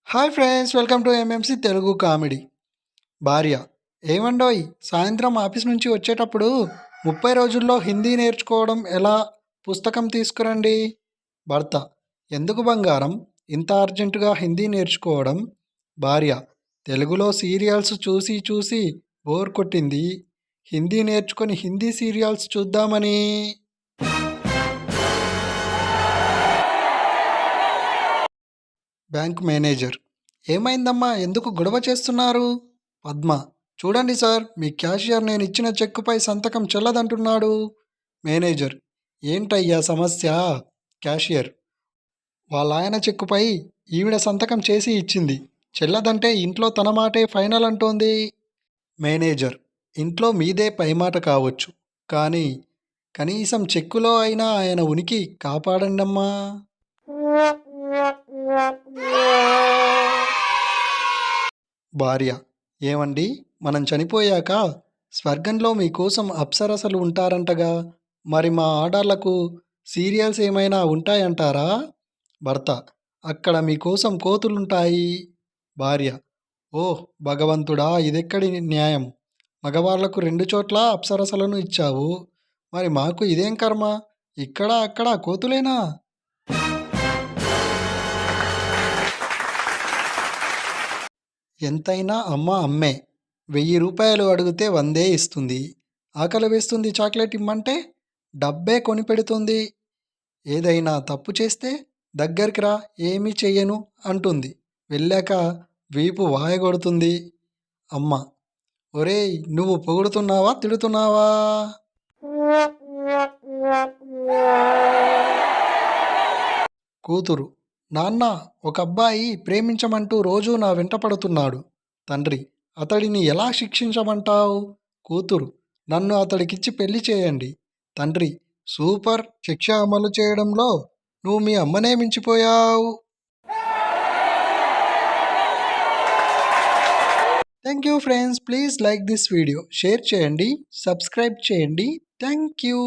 Hi friends, welcome to MMC Telugu comedy. భార్య: ఏమండోయ్, సాయంత్రం ఆఫీస్ నుంచి వచ్చేటప్పుడు 30 రోజుల్లో హిందీ నేర్చుకోవడం ఎలా, పుస్తకం తీసుకురండి. భర్త: ఎందుకు బంగారం, ఇంత అర్జెంటుగా హిందీ నేర్చుకోవడం? భార్య: తెలుగులో సీరియల్స్ చూసి చూసి బోర్ కొట్టింది, హిందీ నేర్చుకొని హిందీ సీరియల్స్ చూద్దామని. బ్యాంక్ మేనేజర్: ఏమైందమ్మా, ఎందుకు గొడవ చేస్తున్నారు? పద్మ: చూడండి సార్, మీ క్యాషియర్ నేను ఇచ్చిన చెక్కుపై సంతకం చెల్లదంటున్నాడు. మేనేజర్: ఏంటయ్యా సమస్య? క్యాషియర్: వాళ్ళ ఆయన చెక్కుపై ఈవిడ సంతకం చేసి ఇచ్చింది, చెల్లదంటే ఇంట్లో తన మాటే ఫైనల్ అంటోంది. మేనేజర్: ఇంట్లో మీదే పైమాట కావచ్చు, కానీ కనీసం చెక్కులో అయినా ఆయన ఉనికి కాపాడండమ్మా. భార్య: ఏమండి, మనం చనిపోయాక స్వర్గంలో మీకోసం అప్సరసలు ఉంటారంటగా, మరి మా ఆర్డర్లకు సీరియల్స్ ఏమైనా ఉంటాయంటారా? భర్త: అక్కడ మీకోసం కోతులుంటాయి. భార్య: ఓహ్ భగవంతుడా, ఇదెక్కడి న్యాయం? మగవాళ్లకు 2 చోట్ల అప్సరసలను ఇచ్చావు, మరి మాకు ఇదేం కర్మ? ఇక్కడ అక్కడ కోతులేనా? ఎంతైనా అమ్మ అమ్మే. 1000 రూపాయలు అడిగితే 100 ఇస్తుంది. ఆకలి వేస్తుంది చాక్లెట్ ఇమ్మంటే డబ్బే కొనిపెడుతుంది. ఏదైనా తప్పు చేస్తే దగ్గరికి రా, ఏమీ చెయ్యను అంటుంది. వెళ్ళాక వీపు వాయగొడుతుంది. అమ్మ: ఒరేయ్, నువ్వు పొగుడుతున్నావా తిడుతున్నావా? కూతురు: నాన్న, ఒక అబ్బాయి ప్రేమించమంటూ రోజూ నా వెంట పడుతున్నాడు. తండ్రి: అతడిని ఎలా శిక్షించమంటావు? కూతురు: నన్ను అతడికిచ్చి పెళ్లి చేయండి. తండ్రి: సూపర్, శిక్ష అమలు చేయడంలో నువ్వు మీ అమ్మనే మించిపోయావు. Thank you friends, please like this video, share చేయండి, సబ్స్క్రైబ్ చేయండి. Thank you.